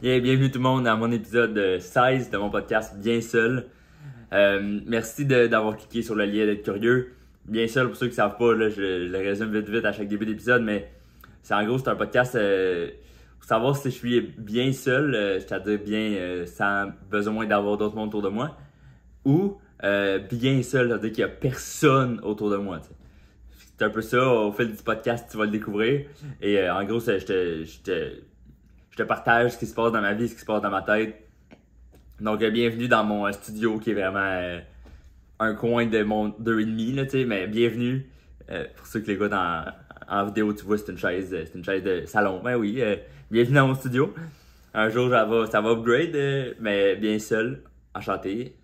Bienvenue tout le monde à mon épisode 16 de mon podcast Bien Seul. Merci d'avoir cliqué sur le lien d'être curieux. Bien Seul, pour ceux qui ne savent pas, là, je le résume vite à chaque début d'épisode, mais c'est un podcast pour savoir si je suis bien seul, c'est-à-dire bien sans besoin d'avoir d'autres monde autour de moi, ou bien seul, c'est-à-dire qu'il n'y a personne autour de moi. T'sais. C'est un peu ça, au fil du podcast, tu vas le découvrir. Et en gros, je te partage ce qui se passe dans ma vie, ce qui se passe dans ma tête. Donc, bienvenue dans mon studio qui est vraiment un coin de mon 2,5, là, tu sais, mais bienvenue. Pour ceux qui l'écoutent en vidéo, tu vois, c'est une chaise de salon. Ben oui, bienvenue dans mon studio. Un jour, ça va upgrade, mais bien seul, enchanté.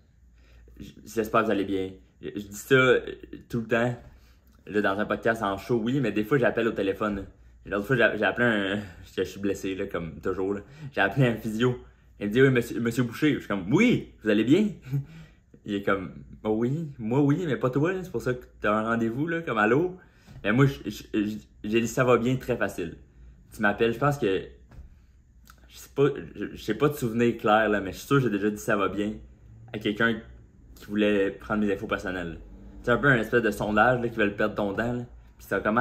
J'espère que vous allez bien. Je dis ça tout le temps, là, dans un podcast en show, oui, mais des fois, j'appelle au téléphone. Là. L'autre fois, j'ai appelé je suis blessé, là, comme toujours. Là. J'ai appelé un physio. Il me dit, oui, monsieur Boucher. Je suis comme, oui, vous allez bien? Il est comme, oh, oui, moi, oui, mais pas toi. C'est pour ça que tu as un rendez-vous, là, comme allô. Mais moi, j'ai dit, ça va bien, très facile. Tu m'appelles, je pense que, je sais pas de souvenir clair, là, mais je suis sûr que j'ai déjà dit ça va bien à quelqu'un qui voulait prendre mes infos personnelles. C'est un peu un espèce de sondage, là, qui veulent perdre ton temps, là. Puis c'est comme,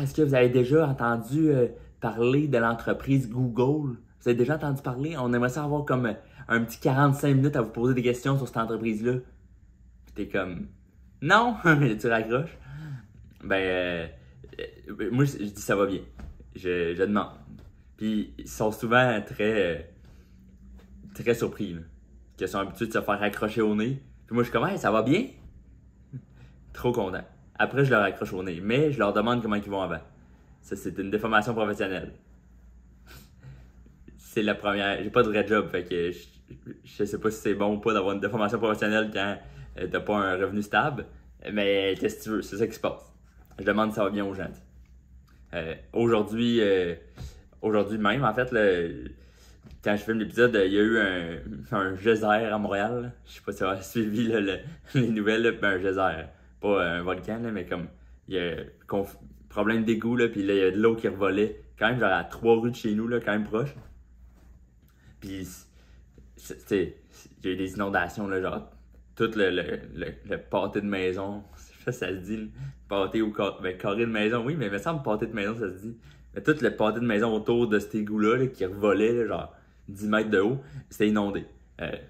est-ce que vous avez déjà entendu parler de l'entreprise Google? Vous avez déjà entendu parler? On aimerait ça avoir comme un petit 45 minutes à vous poser des questions sur cette entreprise-là. Puis t'es comme, non! Tu raccroches. Moi, je dis ça va bien. Je demande. Puis ils sont souvent très surpris, là. Qu'ils sont habitués de se faire accrocher au nez. Puis moi, je suis comme, hey, ça va bien? Trop content. Après, je leur accroche au nez, mais je leur demande comment ils vont avant. Ça, c'est une déformation professionnelle. C'est la première. J'ai pas de vrai job, fait que je sais pas si c'est bon ou pas d'avoir une déformation professionnelle quand t'as pas un revenu stable. Mais qu'est-ce que tu veux, c'est ça qui se passe. Je demande si ça va bien aux gens. Aujourd'hui même, en fait, quand je filme l'épisode, il y a eu un geyser à Montréal. Là. Je sais pas si tu as suivi là, les nouvelles, là, un geyser. Pas un volcan, là, mais comme il y a problème d'égout, là, puis là, il y a de l'eau qui revolait. Quand même, genre à 3 rues de chez nous, là, quand même proche. Puis, il y a eu des inondations, là, genre, tout le pâté de maison. Je sais pas si ça se dit, le pâté ou carré de maison. Oui, mais il me semble pâté de maison, ça se dit. Mais tout le pâté de maison autour de cet égout-là, là, qui revolait, là, genre 10 mètres de haut, c'était inondé.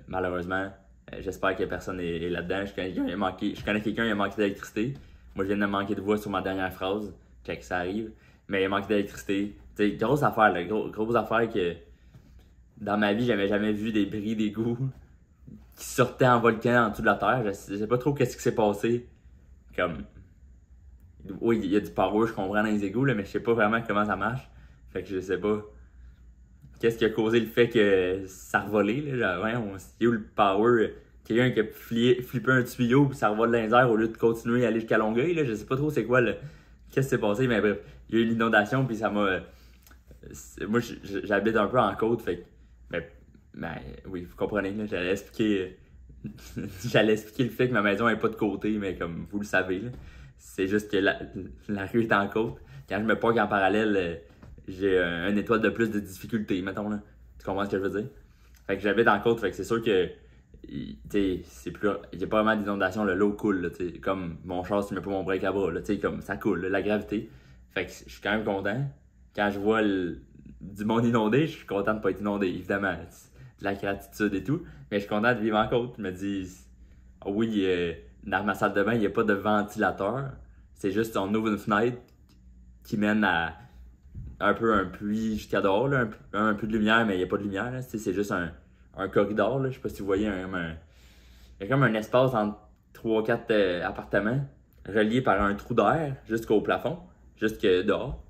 Malheureusement, j'espère que personne est là-dedans. Je connais quelqu'un qui a manqué d'électricité. Moi, je viens de manquer de voix sur ma dernière phrase. Check, ça arrive. Mais il a manqué d'électricité. Tu sais, grosse affaire, là. Grosse affaire que dans ma vie, j'avais jamais vu des bris d'égout qui sortaient en volcan en dessous de la terre. Je sais pas trop qu'est-ce qui s'est passé. Comme, oui, il y a du power, je comprends dans les égouts, là, mais je sais pas vraiment comment ça marche. Fait que je sais pas qu'est-ce qui a causé le fait que ça revolait, là. Genre, ouais, il y a eu le power. Quelqu'un qui a flippé un tuyau puis ça revole dans les airs au lieu de continuer à aller jusqu'à Longueuil, là. Je sais pas trop c'est quoi qu'est-ce qui s'est passé, mais bref, il y a eu l'inondation puis ça m'a. Moi, j'habite un peu en côte, fait que. Mais oui, vous comprenez, là, j'allais expliquer le fait que ma maison n'est pas de côté, mais comme vous le savez, là, c'est juste que la rue est en côte. Quand je me parque en parallèle, j'ai une étoile de plus de difficulté, mettons, là. Tu comprends ce que je veux dire? Fait que j'habite en côte, fait que c'est sûr que il y a pas vraiment d'inondation, l'eau coule, là, comme mon char, si je mets pas mon break à bras, là, comme ça coule, là, la gravité. Fait que je suis quand même content. Quand je vois du monde inondé, je suis content de pas être inondé, évidemment. De la gratitude et tout. Mais je suis content de vivre en côte. Je me dis, oui, dans ma salle de bain, il n'y a pas de ventilateur. C'est juste on ouvre une fenêtre qui mène à un peu un puits jusqu'à dehors, là, un peu de lumière, mais il n'y a pas de lumière. C'est juste un corridor. Là. Je sais pas si vous voyez, il y a comme un espace entre 3-4 appartements reliés par un trou d'air jusqu'au plafond, jusque dehors.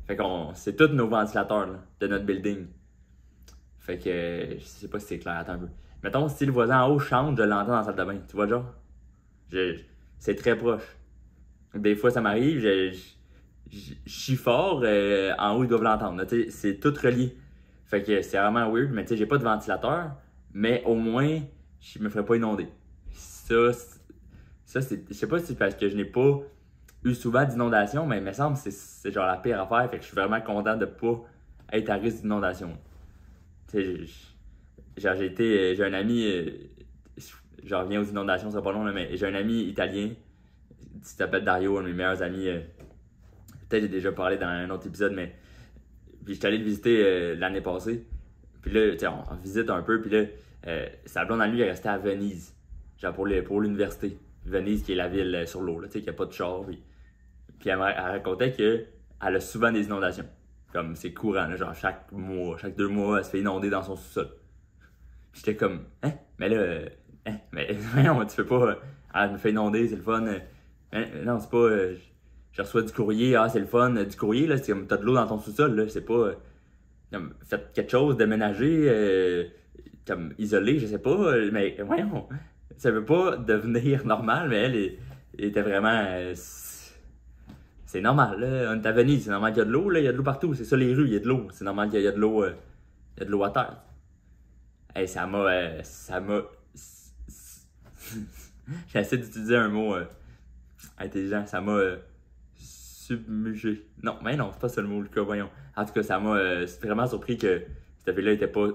Fait c'est tous nos ventilateurs là, de notre building. Fait que je sais pas si c'est clair, attends un peu. Mettons, si le voisin en haut chante, je l'entends dans la salle de bain. Tu vois, genre? C'est très proche. Des fois, ça m'arrive, je chie fort, en haut, ils doivent l'entendre. C'est tout relié. Fait que c'est vraiment weird, mais tu sais, j'ai pas de ventilateur, mais au moins, je me ferais pas inonder. Ça c'est. Je sais pas si c'est parce que je n'ai pas eu souvent d'inondation, mais il me semble que c'est genre la pire affaire. Fait que je suis vraiment content de pas être à risque d'inondation. sais, j'ai un ami, je reviens aux inondations, ça va pas long, là, mais j'ai un ami italien, il s'appelle Dario, un de mes meilleurs amis. Peut-être j'ai déjà parlé dans un autre épisode, mais puis j'étais allé le visiter l'année passée. Puis là, tu sais, on visite un peu, puis là, sa blonde à lui est restée à Venise, genre pour l'université. Venise, qui est la ville sur l'eau, tu sais, qui a pas de char. Puis elle racontait qu'elle a souvent des inondations. Comme c'est courant, là, genre chaque mois, chaque 2 mois, elle se fait inonder dans son sous-sol. Puis j'étais comme, hein, mais là, mais non, tu fais pas, elle me fait inonder, c'est le fun. Non, c'est pas, je reçois du courrier, c'est le fun, du courrier, là, c'est comme t'as de l'eau dans ton sous-sol, là, c'est pas, comme, faites quelque chose, déménager, comme isolé, je sais pas, mais voyons, ça veut pas devenir normal, mais elle était vraiment, c'est normal, là, on est à Venise, c'est normal qu'il y a de l'eau, là, il y a de l'eau partout, c'est ça les rues, il y a de l'eau, c'est normal qu'il y a de l'eau, à terre. Hey, ça m'a, j'essaie d'utiliser un mot intelligent, ça m'a submergé. Non, mais non, c'est pas ça le mot, Lucas, voyons. En tout cas, ça m'a vraiment surpris que cette ville-là était pas.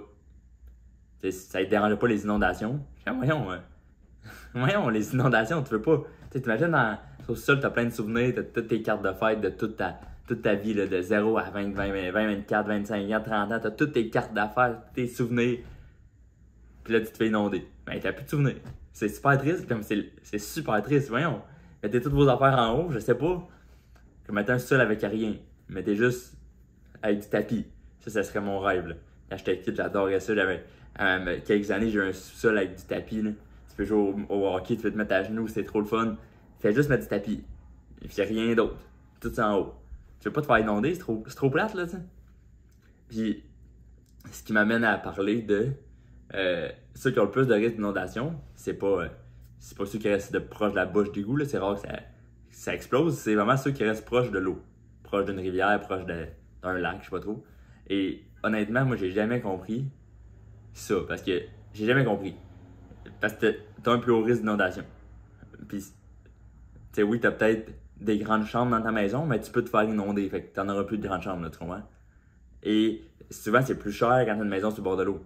Ça ne dérangeait pas les inondations. Voyons, voyons, les inondations, tu veux pas. Tu t'imagines sur le sol, t'as plein de souvenirs, t'as toutes tes cartes de fête de toute ta vie, là, de 0 à 20, 24, 25 ans, 30 ans, t'as toutes tes cartes d'affaires, tes souvenirs. Puis là, tu te fais inonder. Ben, t'as plus de souvenirs. C'est super triste, comme c'est super triste, voyons. Mettez toutes vos affaires en haut, je sais pas. Comme mettez un sol avec rien. Mettez juste avec du tapis. Ça serait mon rêve, là. Quand j'étais kid, j'adorais ça. J'avais quelques années, j'ai eu un sous-sol avec du tapis, là. Tu peux jouer au hockey, tu peux te mettre à genoux, c'est trop le fun. Fais juste mettre du tapis. Et puis rien d'autre. Tout ça en haut. Tu veux pas te faire inonder, c'est trop plate, là, tu sais. Puis, ce qui m'amène à parler de ceux qui ont le plus de risque d'inondation, c'est pas ceux qui restent proche de la bouche d'égout, là, c'est rare que ça explose, c'est vraiment ceux qui restent proches de l'eau, proche d'une rivière, proche d'un lac, je sais pas trop. Et honnêtement, moi j'ai jamais compris ça, parce que j'ai jamais compris. Parce que t'as un plus haut risque d'inondation. Puis, tu sais, oui, t'as peut-être des grandes chambres dans ta maison, mais tu peux te faire inonder, fait que t'en auras plus de grandes chambres, là, tu comprends? Et souvent, c'est plus cher quand t'as une maison sur le bord de l'eau.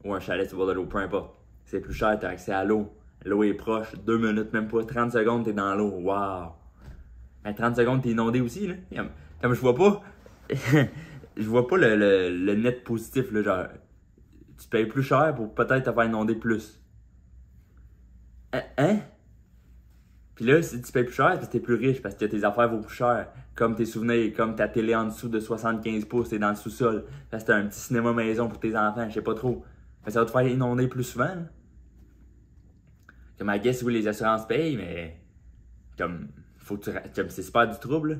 Ou un chalet sur le bord de l'eau, peu importe. C'est plus cher, t'as accès à l'eau. L'eau est proche, 2 minutes, même pas 30 secondes, t'es dans l'eau. Wow! Mais 30 secondes, t'es inondé aussi, là. Comme je vois pas. Je vois pas le net positif, là. Genre, tu payes plus cher pour peut-être te faire inonder plus. Hein? Puis là, si tu payes plus cher, c'est parce que t'es plus riche, parce que tes affaires vaut plus cher. Comme tes souvenirs, comme ta télé en dessous de 75 pouces, t'es dans le sous-sol. Parce que t'as un petit cinéma maison pour tes enfants, je sais pas trop. Mais ça va te faire inonder plus souvent, là. Comme, I guess, oui, les assurances payent, mais comme, comme c'est super du trouble, là.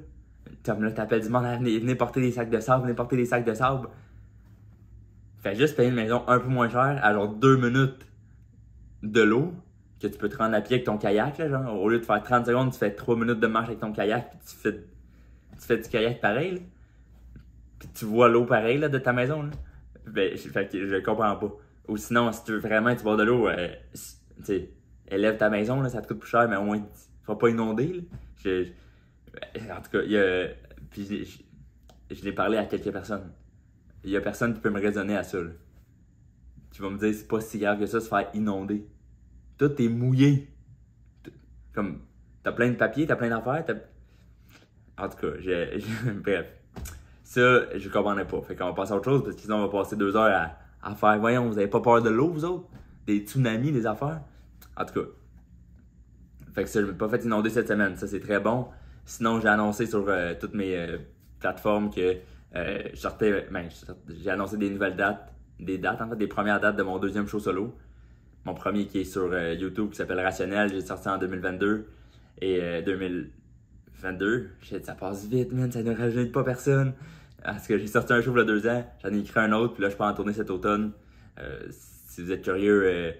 Comme là, t'appelles du monde, venez porter des sacs de sable, venez porter des sacs de sable. Fais juste payer une maison un peu moins chère, à genre 2 minutes de l'eau, que tu peux te rendre à pied avec ton kayak, là, genre. Au lieu de faire 30 secondes, tu fais 3 minutes de marche avec ton kayak, puis tu fais du kayak pareil, là. Puis tu vois l'eau pareil, là, de ta maison, là. Ben, fait que je comprends pas. Ou sinon, si tu veux vraiment être bord de l'eau, tu sais, élève ta maison, là, ça te coûte plus cher, mais au moins, tu vas pas inonder, là. En tout cas, puis je l'ai parlé à quelques personnes. Il y a personne qui peut me raisonner à ça, là. Tu vas me dire, c'est pas si grave que ça, se faire inonder. Tout est mouillé. Comme, t'as plein de papiers, t'as plein d'affaires, En tout cas, bref. Ça, je comprenais pas. Fait qu'on va passer à autre chose, parce que sinon, on va passer 2 heures à faire, voyons, vous avez pas peur de l'eau, vous autres? Des tsunamis, des affaires? En tout cas. Fait que ça, je m'ai pas fait inonder cette semaine. Ça, c'est très bon. Sinon, j'ai annoncé sur toutes mes plateformes que j'ai annoncé des nouvelles dates. Des dates, en fait, des premières dates de mon 2e show solo. Mon premier qui est sur YouTube, qui s'appelle Rationnel. J'ai sorti en 2022. Et 2022, ça passe vite, man. Ça ne rajeunit pas personne. Parce que j'ai sorti un show il y a 2 ans. J'en ai écrit un autre. Puis là, je peux en tourner cet automne. Si vous êtes curieux...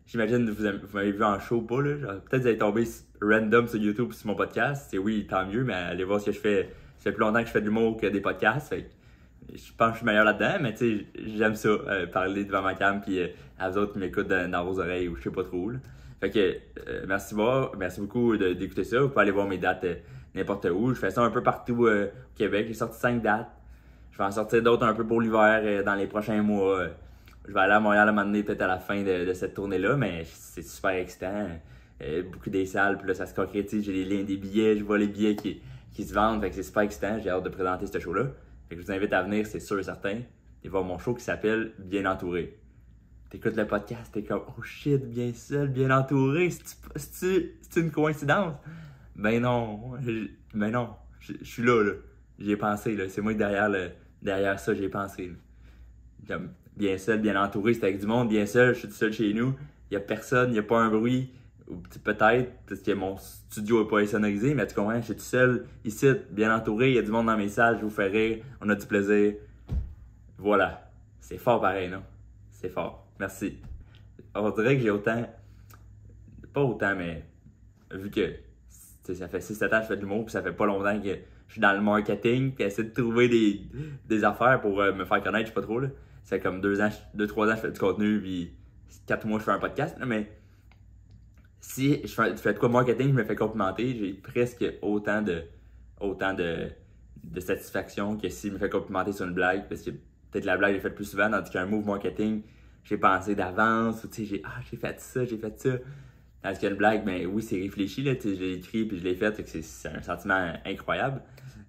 J'imagine que vous m'avez vu en show pas, là. Peut-être que vous allez tomber random sur YouTube sur mon podcast. C'est oui, tant mieux, mais allez voir ce que je fais. Ça fait plus longtemps que je fais de l'humour que des podcasts. Fait que je pense que je suis meilleur là-dedans, mais tu sais, j'aime ça, parler devant ma cam, puis à vous autres qui m'écoutent dans vos oreilles ou je sais pas trop. Là. Fait que merci beaucoup d'écouter ça. Vous pouvez aller voir mes dates n'importe où. Je fais ça un peu partout au Québec. J'ai sorti 5 dates. Je vais en sortir d'autres un peu pour l'hiver dans les prochains mois. je vais aller à Montréal à un moment donné, peut-être à la fin de cette tournée-là, mais c'est super excitant. Beaucoup des salles, puis là, ça se concrétise. J'ai les liens des billets, je vois les billets qui se vendent, fait que c'est super excitant. J'ai hâte de présenter ce show-là. Fait que je vous invite à venir, c'est sûr et certain, et voir mon show qui s'appelle Bien entouré. T'écoutes le podcast, t'es comme oh shit, bien seul, bien entouré, c'est une coïncidence? Ben non, je suis là. J'y ai pensé, là. C'est moi que derrière ça, j'y ai pensé. Comme, bien seul, bien entouré, c'est avec du monde, bien seul, je suis tout seul chez nous, il y a personne, il n'y a pas un bruit, ou peut-être, parce que mon studio n'est pas insonorisé, mais tu comprends, je suis tout seul ici, bien entouré, il y a du monde dans mes salles, je vous fais rire, on a du plaisir. Voilà. C'est fort pareil, non? C'est fort. Merci. On dirait que j'ai autant. Pas autant, mais vu que ça fait 6-7 ans que je fais de l'humour, puis ça fait pas longtemps que je suis dans le marketing, puis essayer de trouver des affaires pour me faire connaître, je sais pas trop. Là. Ça fait comme 2-3 ans que je fais du contenu, puis 4 mois que je fais un podcast. Là, mais si je fais de quoi marketing, je me fais complimenter, j'ai presque autant de satisfaction que si je me fais complimenter sur une blague, parce que peut-être la blague, j'ai fait plus souvent, tandis qu'un move marketing, j'ai pensé d'avance, ou tu sais, j'ai fait ça, j'ai fait ça. Tandis qu'une blague, ben oui, c'est réfléchi, là, tu sais, je l'ai écrit puis je l'ai fait, c'est un sentiment incroyable.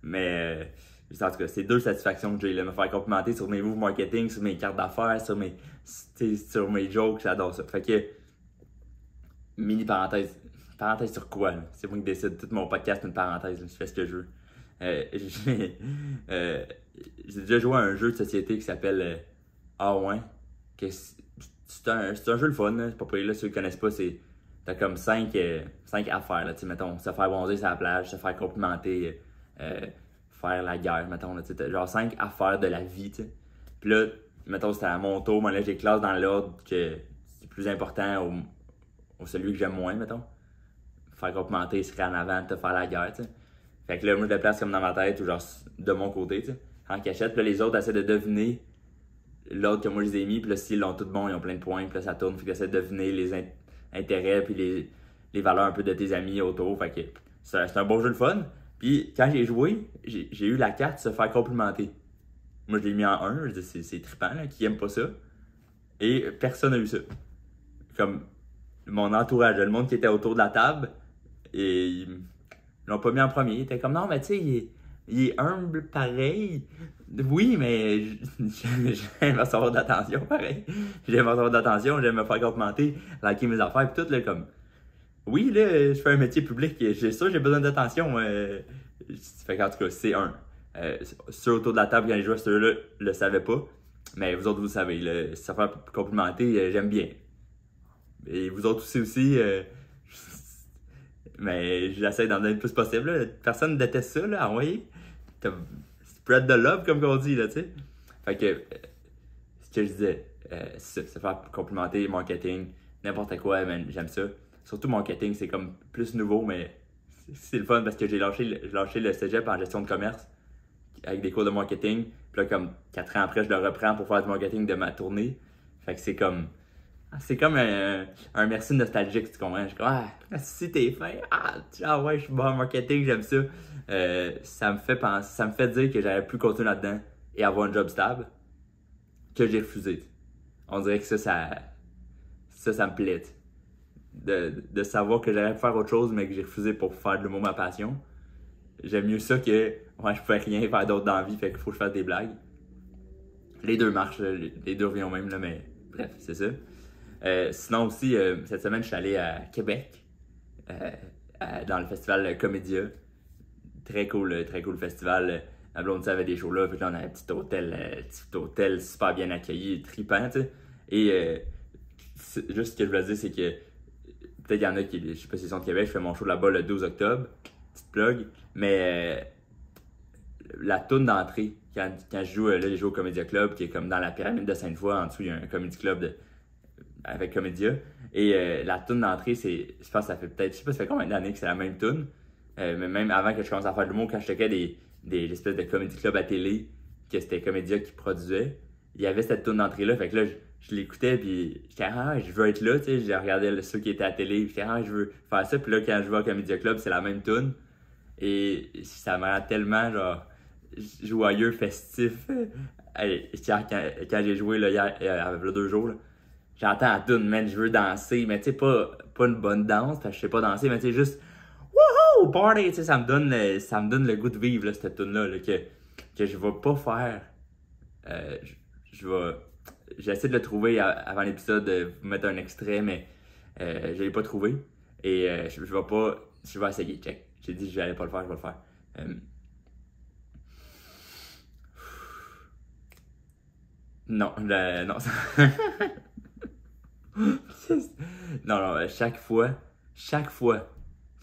Mais, en tout cas, c'est 2 satisfactions que j'ai, là, me faire complimenter sur mes moves marketing, sur mes cartes d'affaires, sur mes jokes, j'adore ça. Fait que, mini parenthèse sur quoi, là? C'est moi qui décide, tout mon podcast, une parenthèse, là, je fais ce que je veux. J'ai déjà joué à un jeu de société qui s'appelle A1. C'est un jeu le fun, là. C'est pas pour là, ceux qui connaissent pas, t'as comme 5 affaires, là, mettons, se faire bronzer sur la plage, se faire complimenter, faire la guerre, mettons, là, t'as genre 5 affaires de la vie, t'sais. Puis là, mettons, c'était à mon tour, moi là, j'ai classe dans l'ordre que c'est plus important au celui que j'aime moins, mettons. Faire complimenter serait en avant de te faire la guerre, t'sais. Fait que là, moi, je le place comme dans ma tête, ou genre de mon côté, tu sais, en cachette. Puis là, les autres essaient de deviner l'ordre que moi, je les ai mis. Puis là, s'ils l'ont tout bon, ils ont plein de points. Puis là, ça tourne. Fait qu'ils essaient de deviner les intérêts, puis les valeurs un peu de tes amis autour. Fait que c'est un bon jeu de fun. Puis quand j'ai joué, j'ai eu la carte se faire complimenter. Moi, je l'ai mis en 1. Je dis, c'est trippant, là, qui aime pas ça. Et personne n'a eu ça. Comme mon entourage, le monde qui était autour de la table, et ils l'ont pas mis en premier. Il était comme, non, mais tu sais, il est humble pareil. Oui, mais j'aime recevoir de l'attention pareil. J'aime recevoir de l'attention, j'aime me faire complimenter, liker mes affaires, puis tout, là, comme. Oui, là, je fais un métier public, j'ai ça, j'ai besoin d'attention. Fait qu'en tout cas, c'est un. Ceux autour de la table, quand les joueurs, ceux-là, le savaient pas. Mais vous autres, vous le savez, là, se faire complimenter, j'aime bien. Et vous autres aussi, mais j'essaie d'en donner le plus possible. Là. Personne ne déteste ça, là, envoyer. Spread the love, comme on dit, là, tu sais. Fait que, ce que je disais, c'est ça, se faire complimenter, marketing, n'importe quoi, man, j'aime ça. Surtout marketing, c'est comme plus nouveau, mais c'est le fun parce que j'ai lâché le cégep en gestion de commerce avec des cours de marketing. Puis là, comme 4 ans après, je le reprends pour faire du marketing de ma tournée. Fait que c'est comme un merci nostalgique, tu comprends? Je suis comme, si t'es fin, ouais, je suis bon en marketing, j'aime ça. Ça me fait dire que j'aurais pu continuer là-dedans et avoir un job stable que j'ai refusé. On dirait que ça me plaît. De savoir que j'aurais pu faire autre chose, mais que j'ai refusé pour faire de l'humour ma passion. J'aime mieux ça que, je pouvais rien faire d'autre dans la vie, fait qu'il faut que je fasse des blagues. Les deux marchent, les deux reviennent au même, là, mais bref, c'est ça. Sinon aussi, cette semaine, je suis allé à Québec, dans le festival Comédia. Très cool festival. Ma blonde avait des shows là, puis là, on avait un petit hôtel super bien accueilli, trippant, tu sais. Et juste ce que je voulais dire, c'est que peut-être il y en a qui, je sais pas s'ils sont de Québec, je fais mon show là-bas le 12 octobre, petite plug, mais la toune d'entrée, quand je joue, là, je joue au Comédia Club, qui est comme dans la pyramide de Sainte-Foy, en dessous, il y a un comedy club avec Comédia. Et la toune d'entrée, je pense que ça fait peut-être, je sais pas, ça fait combien d'années que c'est la même toune. Mais même avant que je commence à faire de l'humour, quand je checkais des espèces de comedy club à télé, que c'était Comédia qui produisait, il y avait cette toune d'entrée-là. Fait que là, je l'écoutais, puis j'étais, je veux être là, tu sais. J'ai regardé ceux qui étaient à télé, j'étais, je veux faire ça. Puis là, quand je vais au Comédia Club, c'est la même toune. Et ça me rend tellement, genre, joyeux, festif. Quand j'ai joué là, hier, il y a 2 jours, là, j'entends la tune, man, je veux danser, mais tu sais, pas une bonne danse, parce que je sais pas danser, mais tu sais, juste wouhou, party, tu sais, ça me donne le goût de vivre, là, cette tune-là, là, que je vais pas faire. J'essaie de le trouver avant l'épisode, de vous mettre un extrait, mais je l'ai pas trouvé. Et je vais essayer, check. J'ai dit que j'allais pas le faire, je vais le faire. Non, non. Non, chaque fois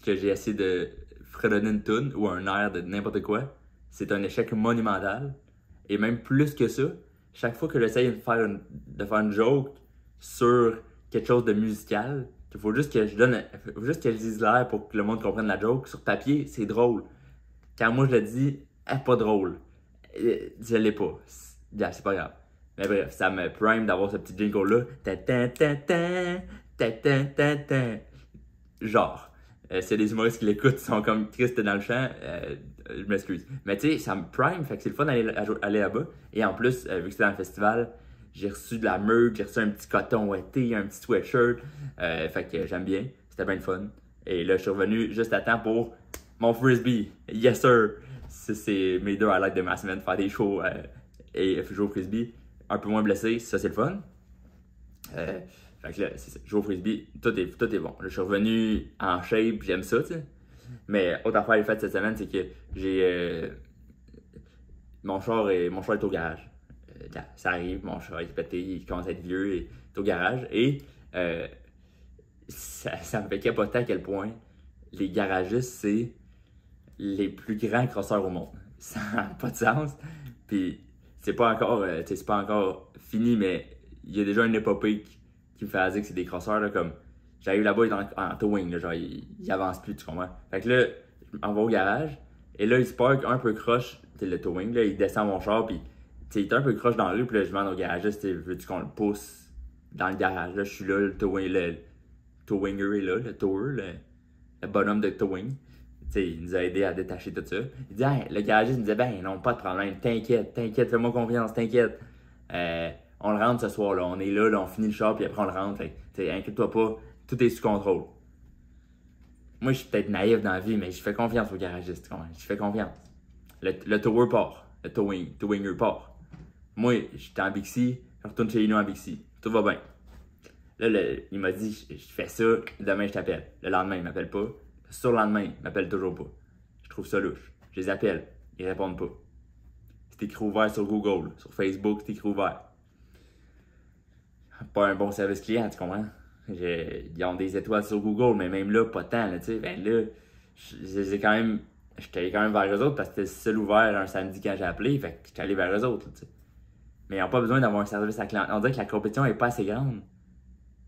que j'ai essayé de fredonner une tune ou un air de n'importe quoi, c'est un échec monumental. Et même plus que ça, chaque fois que j'essaye de faire une joke sur quelque chose de musical, il faut juste que je dise l'air pour que le monde comprenne la joke. Sur papier, c'est drôle. Quand moi je le dis, pas drôle. Je l'ai pas. C'est pas grave. Mais bref, ça me prime d'avoir ce petit jingle-là. Genre, s'il y a des humoristes qui l'écoutent, ils sont comme tristes dans le champ, je m'excuse. Mais tu sais, ça me prime, fait que c'est le fun d'aller là-bas. Et en plus, vu que c'était dans le festival, j'ai reçu de la merch, j'ai reçu un petit coton ouaté, un petit sweatshirt. Fait que j'aime bien, c'était bien le fun. Et là, je suis revenu juste à temps pour mon frisbee. Yes sir! C'est mes 2 highlights de ma semaine, faire des shows et jouer au frisbee. Un peu moins blessé, ça c'est le fun. Fait que là, c'est ça, jouer au frisbee, tout est bon. Là, je suis revenu en shape, j'aime ça, tu sais. Mais autre affaire que j'ai faite cette semaine, c'est que j'ai. Mon char est au garage. Ça arrive, mon char est pété, il commence à être vieux, il est au garage. Et ça me fait capoter à quel point les garagistes, c'est les plus grands crosseurs au monde. Ça n'a pas de sens. Puis c'est pas encore fini, mais il y a déjà une épopée qui me fait dire que c'est des crosseurs, là, comme j'arrive là-bas, il est en towing, là, genre il avance plus, tu comprends? Fait que là, je m'en vais au garage, et là, il se parque un peu croche, le towing, là, il descend mon char, puis il est un peu croche dans la rue, puis là, je demande au garagiste, veux-tu qu'on le pousse dans le garage? Là, je suis là, le towinger est là, le tower, le bonhomme de towing. Il nous a aidé à détacher tout ça. Il dit, hey, le garagiste nous disait, ben non, pas de problème, t'inquiète, fais-moi confiance, t'inquiète. On le rentre ce soir, là, on est là, on finit le char, puis après on le rentre. Inquiète-toi pas, tout est sous contrôle. Moi, je suis peut-être naïf dans la vie, mais je fais confiance au garagiste. Je fais confiance. Le tower part, le towinger part. Moi, j'étais en Bixi, je retourne chez nous en Bixi. Tout va bien. Là, il m'a dit, je fais ça, demain je t'appelle. Le lendemain, il m'appelle pas. Sur le lendemain, il m'appelle toujours pas. Je trouve ça louche. Je les appelle, ils répondent pas. C'est écrit ouvert sur Google, sur Facebook, c'est écrit ouvert. Pas un bon service client, tu comprends? Ils ont des étoiles sur Google, mais même là, pas tant, tu sais. Ben là, j'étais quand même vers eux autres parce que c'était seul ouvert un samedi quand j'ai appelé, fait que j'étais allé vers eux autres, tu sais. Mais ils n'ont pas besoin d'avoir un service à client. On dirait que la compétition est pas assez grande.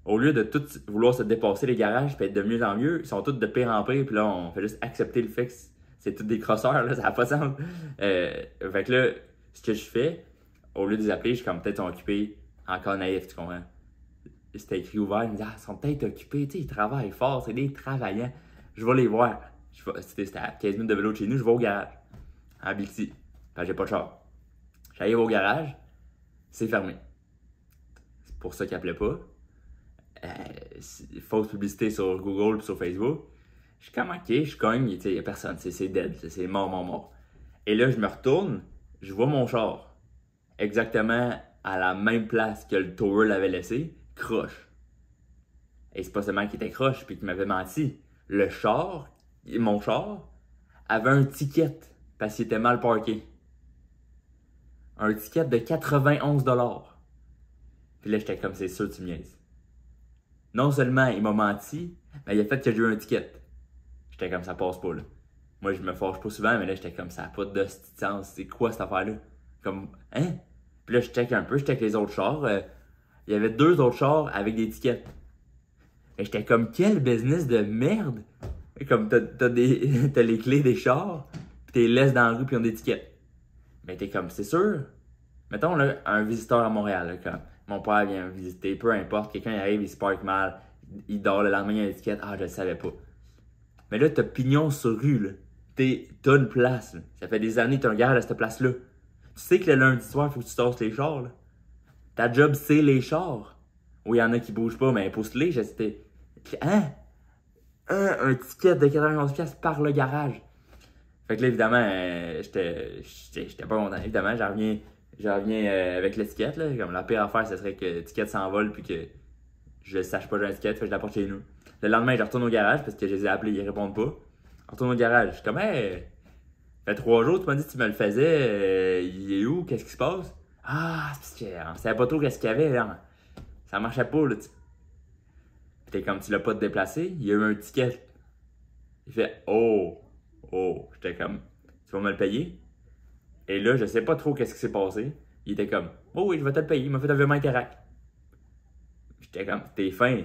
Au lieu de tout vouloir se dépasser les garages et être de mieux en mieux, ils sont tous de pire en pire, puis là, on fait juste accepter le fait que c'est tous des crosseurs, là, ça n'a pas de sens. Fait que là, ce que je fais, au lieu de les appeler, je suis comme peut-être occupé, encore naïf, tu comprends? C'était écrit ouvert, ils me disent, ah, ils sont peut-être occupés, tu sais, ils travaillent fort, c'est des travaillants. Je vais les voir. C'était à 15 minutes de vélo de chez nous, je vais au garage, à Bixi. Fait que j'ai pas de char. J'arrive au garage, c'est fermé. C'est pour ça qu'ils appelaient pas. Fausse publicité sur Google et sur Facebook. Je suis comme, ok, je cogne, il n'y a personne, c'est dead, c'est mort. Et là, je me retourne, je vois mon char, exactement à la même place que le tower l'avait laissé, croche. Et c'est pas seulement qu'il était croche puis qu'il m'avait menti. Mon char, avait un ticket parce qu'il était mal parké. Un ticket de 91$. Puis là, j'étais comme, c'est sûr, tu me niaises. Non seulement il m'a menti, mais il a fait que j'ai eu un ticket. J'étais comme, ça passe pas, là. Moi, je me fâche pas souvent, mais là, j'étais comme, ça n'a pas de sens. C'est quoi cette affaire-là? Comme, hein? Puis là, je check un peu, je check les autres chars. Il y avait 2 autres chars avec des tickets. Et j'étais comme, quel business de merde! Et comme, t'as les clés des chars, puis t'es laisses dans la rue, puis ils ont des tickets. Mais t'es comme, c'est sûr. Mettons, là, un visiteur à Montréal, là, comme, mon père vient me visiter, peu importe, quelqu'un arrive, il se parque mal, il dort, le lendemain, il y a une étiquette, ah, je le savais pas. Mais là, t'as pignon sur rue, là. t'as une place. Là. Ça fait des années que t'as un garage à cette place-là. Tu sais que le lundi soir, il faut que tu tasses les chars. Là. Ta job, c'est les chars. Oui, il y en a qui bougent pas, mais pousse-les, j'étais. Hein? Un ticket de 91$ par le garage. Fait que là, évidemment, j'étais pas content. Évidemment, j'en reviens avec l'étiquette. Là. Comme la pire affaire, ce serait que l'étiquette s'envole puis que je sache pas j'ai une étiquette, fait que je l'apporte chez nous. Le lendemain, je retourne au garage parce que je les ai appelés, ils répondent pas. Je retourne au garage. Je suis comme, hey, ça fait 3 jours, tu m'as dit que tu me le faisais. Il est où? Qu'est-ce qui se passe? Ah, c'est parce qu'on savait pas trop qu'est-ce qu'il y avait. Là. Ça marchait pas, là. T'es comme, tu l'as pas déplacé, il y a eu un ticket. Il fait, oh. J'étais comme, tu vas me le payer? Et là, je sais pas trop qu'est-ce qui s'est passé. Il était comme, oh oui, je vais te le payer. Il m'a fait un virement Interac. J'étais comme, t'es fin.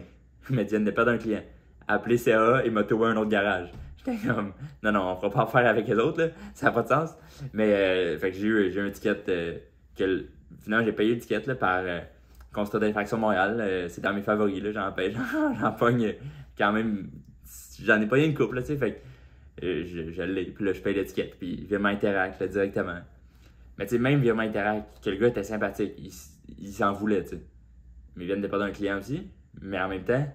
Il m'a dit, ne perdre un client. Appelez CA et m'a trouvé un autre garage. J'étais comme, non, on fera pas affaire avec les autres, là. Ça n'a pas de sens. Mais, fait que j'ai eu un ticket finalement, j'ai payé le ticket là, par constat d'infraction Montréal. C'est dans mes favoris, là. J'en pogne quand même. J'en ai payé une couple, là, tu sais. Fait que je l'ai. Puis là, je paye l'étiquette. Puis virement Interac, là, directement. Mais tu sais, même virement Interac, que le gars était sympathique. Il s'en voulait, tu sais. Mais il vient de perdre un client aussi. Mais en même temps,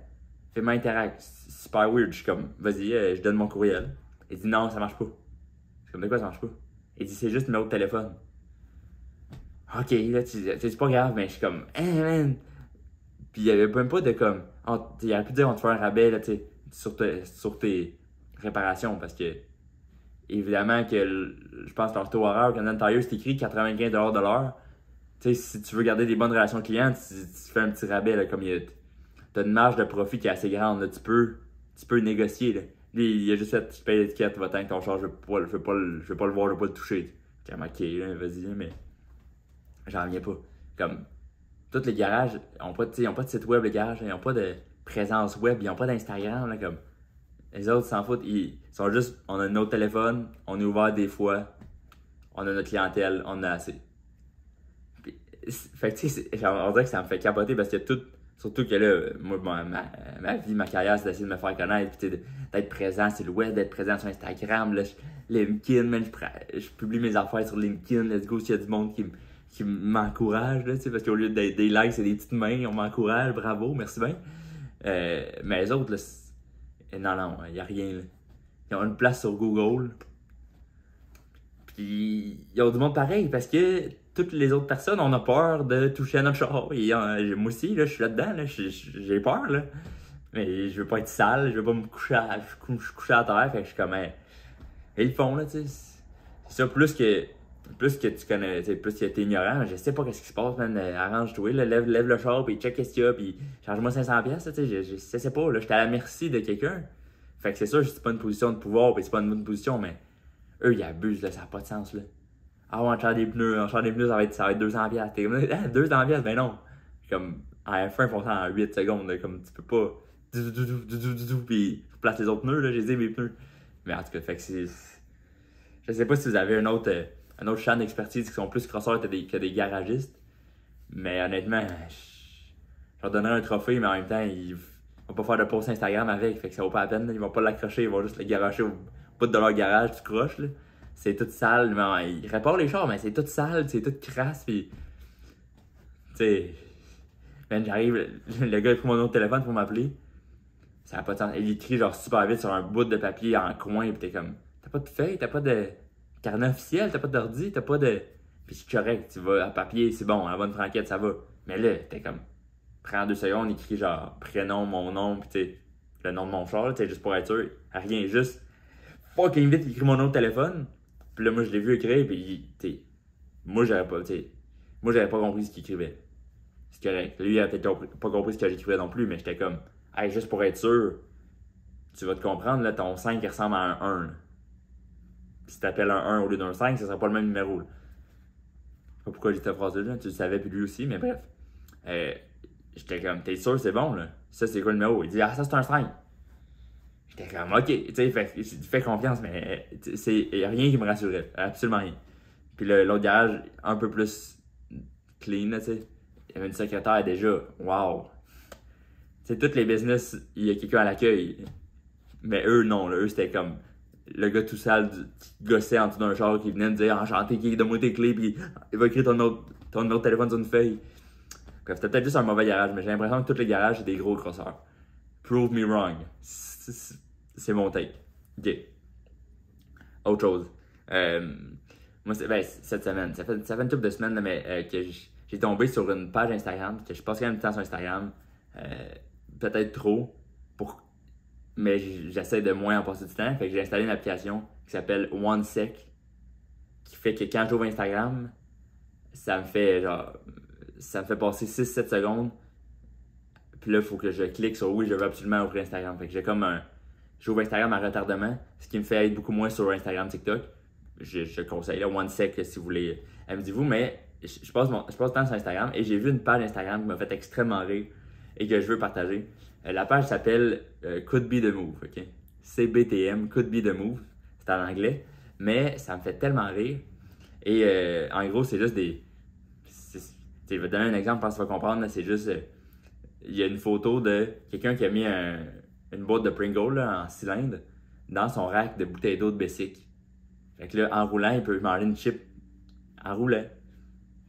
virement Interac, c'est super weird. Je suis comme, vas-y, je donne mon courriel. Il dit non, ça marche pas. Je suis comme, de quoi ça marche pas? Il dit, c'est juste numéro de téléphone. Ok, là, c'est pas grave, mais je suis comme, hey man! Puis il y avait même pas de comme, il aurait pu dire, on te fait un rabais, là, tu sais, sur tes réparations, parce que, évidemment, que je pense que leur taux horaire, Canadian Tire, c'est écrit 95$ de l'heure. Tu sais, si tu veux garder des bonnes relations clients, tu fais un petit rabais, là, comme t'as une marge de profit qui est assez grande, là, tu peux négocier, là. Lui, il a juste fait, tu payes l'étiquette, va-t'en avec ton char, je veux pas le voir, je veux pas le toucher. J'étais comme, ok, là, vas-y, mais j'en reviens pas. Comme, tous les garages, ils ont pas de site web, les garages, ils n'ont pas de présence web, ils n'ont pas d'Instagram, là, comme. Les autres s'en foutent, ils sont juste, on a notre téléphone, on est ouvert des fois, on a notre clientèle, on en a assez. Puis, fait que tu sais, on dirait que ça me fait capoter parce que surtout que là, moi, ma vie, ma carrière, c'est d'essayer de me faire connaître, puis d'être présent sur le web, d'être présent sur Instagram, là, LinkedIn, man, je publie mes affaires sur LinkedIn, let's go, s'il y a du monde qui m'encourage, là, parce qu'au lieu d'être des likes, c'est des petites mains, on m'encourage, bravo, merci bien. Mais les autres, là, non, il n'y a rien, là. Ils ont une place sur Google. Puis, ils ont du monde pareil, parce que toutes les autres personnes, on a peur de toucher à notre char. Et, moi aussi, là, je suis là-dedans, là, j'ai peur, là. Mais je veux pas être sale, je veux pas me coucher à terre, fait que je suis comme, ils le font, là, tu sais. C'est ça, plus que tu connais, plus que t'es ignorant, je sais pas qu'est-ce qui se passe, man, arrange-toi, là, lève le char, puis check qu'est-ce qu'il y a, puis charge-moi 500$, tu sais, je sais pas, là, j'étais à la merci de quelqu'un. Fait que c'est sûr, c'est pas une position de pouvoir, puis c'est pas une bonne position, mais eux, ils abusent, là, ça n'a pas de sens, là. Ah ouais, on change des pneus, ça va être 200$. T'es comme, 200$, ben non. Comme, à la fin, ils font ça en 8 secondes, là, comme tu peux pas. Puis, tu places les autres pneus, là, j'ai dit mes pneus. Mais en tout cas, fait que c'est. Je sais pas si vous avez un autre champ d'expertise qui sont plus crosseurs que des garagistes. Mais honnêtement, je leur donnerais un trophée, mais en même temps, ils vont pas faire de post Instagram avec, fait que ça vaut pas la peine, là. Ils vont pas l'accrocher, ils vont juste le garocher au bout de leur garage, tu croches, là. C'est tout sale, mais ils réparent les chars, mais c'est tout sale, c'est tout crasse, pis. Tu sais. Ben, j'arrive, le gars il prend mon autre téléphone pour m'appeler. Ça n'a pas de sens. Il écrit genre super vite sur un bout de papier en coin, pis t'es comme. T'as pas de feuille, t'as pas de carnet officiel, t'as pas d'ordi, t'as pas de. Pis c'est correct, tu vas à papier, c'est bon, à la bonne franquette, ça va. Mais là, t'es comme. Prends 2 secondes, écrit genre prénom, mon nom, pis tu le nom de mon char, tu sais, juste pour être sûr. Rien, juste. Fucking vite, il écrit mon autre téléphone. Puis là, moi, je l'ai vu écrire, puis, moi, j'avais pas compris ce qu'il écrivait. C'est correct. Lui, il a peut-être pas compris ce que j'écrivais non plus, mais j'étais comme, hey, juste pour être sûr, tu vas te comprendre, là, ton 5, il ressemble à un 1. Là. Puis si t'appelles un 1 au lieu d'un 5, ça sera pas le même numéro. Là. Je sais pas pourquoi j'ai dit cette phrase-là, tu le savais, puis lui aussi, mais bref. J'étais comme, t'es sûr, c'est bon, là? Ça, c'est quoi le numéro? Il dit, ah, ça, c'est un 5. J'étais comme, ok, tu sais, fais confiance, mais il n'y a rien qui me rassurait. Absolument rien. Puis l'autre garage, un peu plus clean, tu sais. Il y avait une secrétaire déjà. Wow! Tu sais, toutes les business, il y a quelqu'un à l'accueil. Mais eux, non, là, eux, c'était comme le gars tout sale qui gossait en dessous d'un char qui venait me dire enchanté, donne-moi tes clés, puis il va écrire ton numéro de téléphone sur une feuille. Bref, c'était peut-être juste un mauvais garage, mais j'ai l'impression que tous les garages, c'est des gros crosseurs. Prove me wrong. C'est mon take. Ok. Autre chose. Moi, cette semaine, ça fait une couple de semaines, mais que j'ai tombé sur une page Instagram, que je passe quand même du temps sur Instagram. Peut-être trop, mais j'essaie de moins en passer du temps. Fait que j'ai installé une application qui s'appelle OneSec, qui fait que quand j'ouvre Instagram, ça me fait passer 6-7 secondes. Puis là, il faut que je clique sur oui, je veux absolument ouvrir Instagram. Fait que j'ouvre Instagram à retardement, ce qui me fait être beaucoup moins sur Instagram, TikTok. Je conseille là, OneSec si vous voulez. Amusez-vous, mais je passe du temps sur Instagram et j'ai vu une page Instagram qui m'a fait extrêmement rire et que je veux partager. La page s'appelle Could Be The Move, ok? CBTM, Could Be The Move. C'est en anglais, mais ça me fait tellement rire. Et en gros, c'est juste des. Je vais te donner un exemple, je pense que tu vas comprendre. C'est juste. Il y a une photo de quelqu'un qui a mis une boîte de Pringles là, en cylindre dans son rack de bouteilles d'eau de Bessic. Fait que là, en roulant, il peut manger une chip en roulant.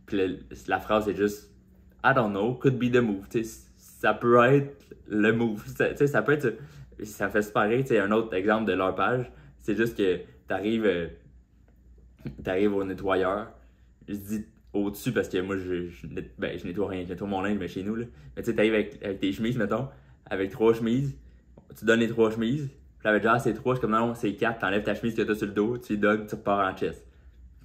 Puis la phrase est juste I don't know, could be the move. T'sais, ça peut être le move. Ça peut être. Ça me fait super rire. Un autre exemple de leur page, c'est juste que t'arrives au nettoyeur. Je dis au-dessus parce que moi, je nettoie rien. Je nettoie mon linge, mais chez nous. Là. Mais tu sais, t'arrives avec tes chemises, mettons, avec 3 chemises. Tu donnes les 3 chemises. Puis là, genre, c'est 3, je suis comme non, c'est 4. T'enlèves ta chemise que t'as sur le dos, tu dogs, tu repars en chest.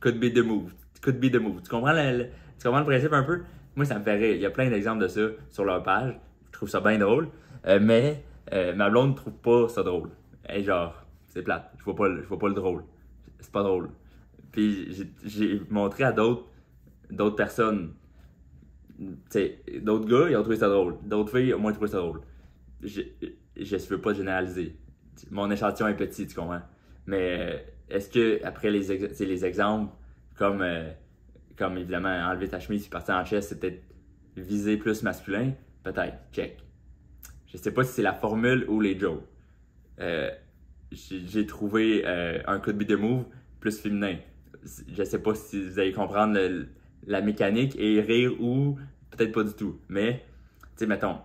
Could be the move. Could be the move. Tu comprends le principe un peu? Moi, ça me fait rire. Il y a plein d'exemples de ça sur leur page. Je trouve ça bien drôle. Mais ma blonde ne trouve pas ça drôle. Et genre, c'est plate. Je vois pas le drôle. C'est pas drôle. Puis j'ai montré à d'autres personnes. T'sais, d'autres gars, ils ont trouvé ça drôle. D'autres filles, moi, j'ai trouvé ça drôle. Je veux pas généraliser. Mon échantillon est petit, tu comprends? Mais est-ce que après les exemples, comme évidemment enlever ta chemise et partir en chest, c'est peut-être viser plus masculin? Peut-être, check. Je sais pas si c'est la formule ou les jokes. J'ai trouvé un could be the move plus féminin. Je sais pas si vous allez comprendre la mécanique et rire ou peut-être pas du tout. Mais, tu sais, mettons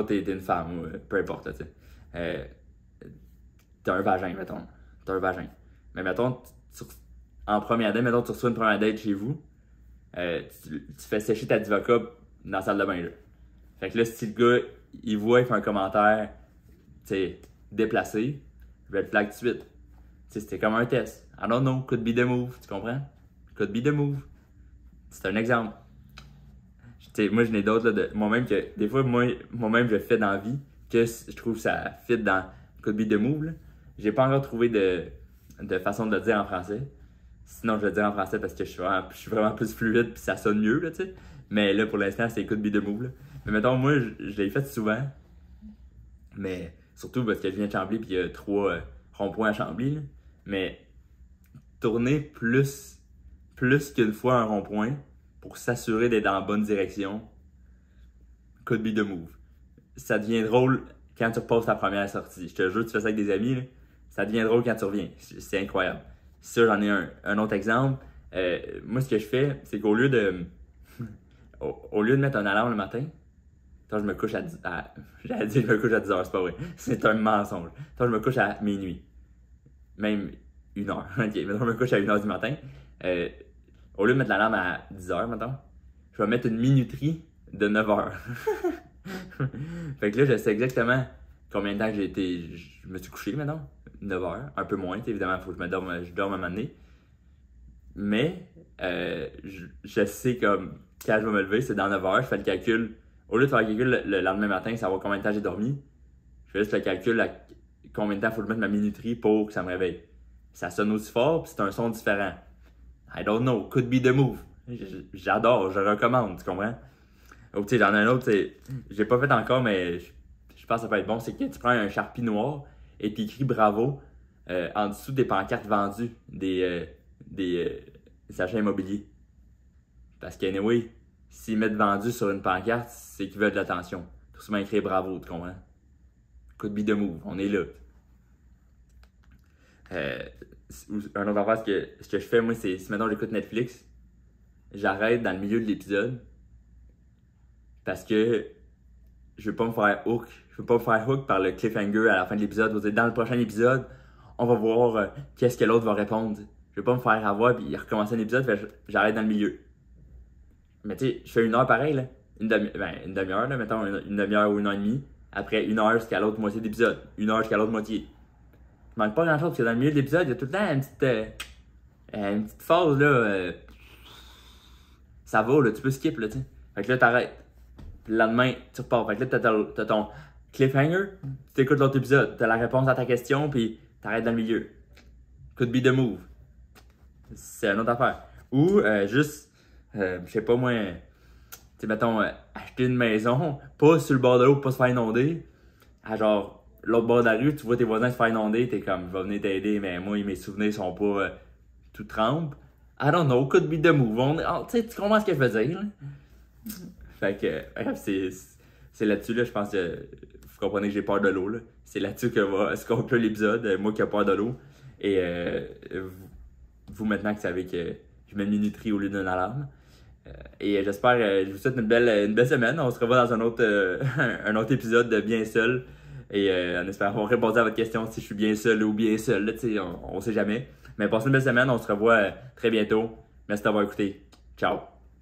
t'es une femme ou peu importe, tu sais. T'as un vagin, mettons. T'as un vagin. Mais mettons, en première date, mettons, tu reçois une première date chez vous, tu fais sécher ta Diva-Cup dans la salle de bain, là. Fait que là, si le gars, il voit, il fait un commentaire, tu sais, déplacé, red flag tout de suite. Tu sais, c'était comme un test. I don't know, could be the move, tu comprends? Could be the move. C'est un exemple. T'sais, moi, je n'ai d'autres, là, moi-même, que des fois, moi-même, je fais dans la vie, que je trouve que ça fit dans could be the move, là. J'ai pas encore trouvé de façon de le dire en français. Sinon, je vais le dire en français parce que je suis vraiment plus fluide puis ça sonne mieux, là, tu sais. Mais là, pour l'instant, c'est could be the move, là. Mais mettons, moi, je l'ai fait souvent. Mais surtout parce que je viens de Chambly puis il y a 3 ronds-points à Chambly, là. Mais tourner plus qu'une fois un rond-point pour s'assurer d'être dans la bonne direction, could be the move. Ça devient drôle quand tu repasses ta première sortie. Je te jure, tu fais ça avec des amis, là. Ça devient drôle quand tu reviens. C'est incroyable. Ça, j'en ai un autre exemple. Moi, ce que je fais, c'est qu'au lieu de mettre un alarme le matin, je me couche j'allais dire je me couche à 10h, c'est pas vrai. C'est un mensonge. Je me couche à minuit. Même 1h. Ok, mais je me couche à 1h du matin. Au lieu de mettre l'alarme à 10h, maintenant, je vais mettre une minuterie de 9h. Fait que là, je sais exactement combien de temps que je me suis couché maintenant. 9h, un peu moins, évidemment, il faut que je dorme à un moment donné. Mais je sais comme quand je vais me lever, c'est dans 9h, je fais le calcul. Au lieu de faire le calcul le lendemain matin, savoir combien de temps j'ai dormi, je fais juste le calcul à combien de temps il faut que je mette ma minuterie pour que ça me réveille. Ça sonne aussi fort, puis c'est un son différent. I don't know, could be the move. J'adore, je recommande, tu comprends? Ou tu sais, j'en ai un autre, j'ai pas fait encore, mais je pense que ça peut être bon. C'est que tu prends un Sharpie noir et tu écris bravo en dessous des pancartes vendues des achats immobiliers. Parce qu'anyway, s'ils mettent vendu sur une pancarte, c'est qu'ils veulent de l'attention. Tout souvent écrit bravo, tu comprends? Could be the move, on est là. Un autre affaire, ce que je fais, moi, c'est si maintenant j'écoute Netflix, j'arrête dans le milieu de l'épisode parce que je veux pas me faire hook. Je veux pas me faire hook par le cliffhanger à la fin de l'épisode. Dans le prochain épisode, on va voir qu'est-ce que l'autre va répondre. Je veux pas me faire avoir puis recommencer un épisode, j'arrête dans le milieu. Mais tu sais, je fais 1 heure pareil, là. Une demi-heure, là, mettons une demi-heure ou 1 heure et demie. Après 1 heure jusqu'à l'autre moitié d'épisode. 1 heure jusqu'à l'autre moitié. Je manque pas grand chose parce que dans le milieu de l'épisode, il y a tout le temps une petite phase là. Ça va, là, tu peux skip, là, tu sais. Fait que là, t'arrêtes. Puis le lendemain, tu repars. Fait que là, t'as ton cliffhanger, tu t'écoutes l'autre épisode, t'as la réponse à ta question, puis t'arrêtes dans le milieu. Could be the move. C'est une autre affaire. Ou juste, je sais pas moi, tu sais, mettons, acheter une maison, pas sur le bord de l'eau pour pas se faire inonder. À genre, l'autre bord de la rue, tu vois tes voisins se faire inonder, t'es comme, je vais venir t'aider, mais moi, mes souvenirs sont pas tout trempes. I don't know, could be the move. Tu sais, tu comprends ce que je veux dire, là? Fait que, c'est là-dessus, là, je pense que vous comprenez que j'ai peur de l'eau, là. C'est là-dessus que va se conclure l'épisode, moi qui ai peur de l'eau. Et vous, maintenant que vous savez que je mets une minuterie au lieu d'une alarme. Et j'espère, je vous souhaite une belle semaine. On se revoit dans un autre épisode de Bien Seul. Et en espérant avoir répondu à votre question si je suis bien seul ou bien seul, là, on sait jamais. Mais passez une belle semaine, on se revoit très bientôt. Merci d'avoir écouté. Ciao!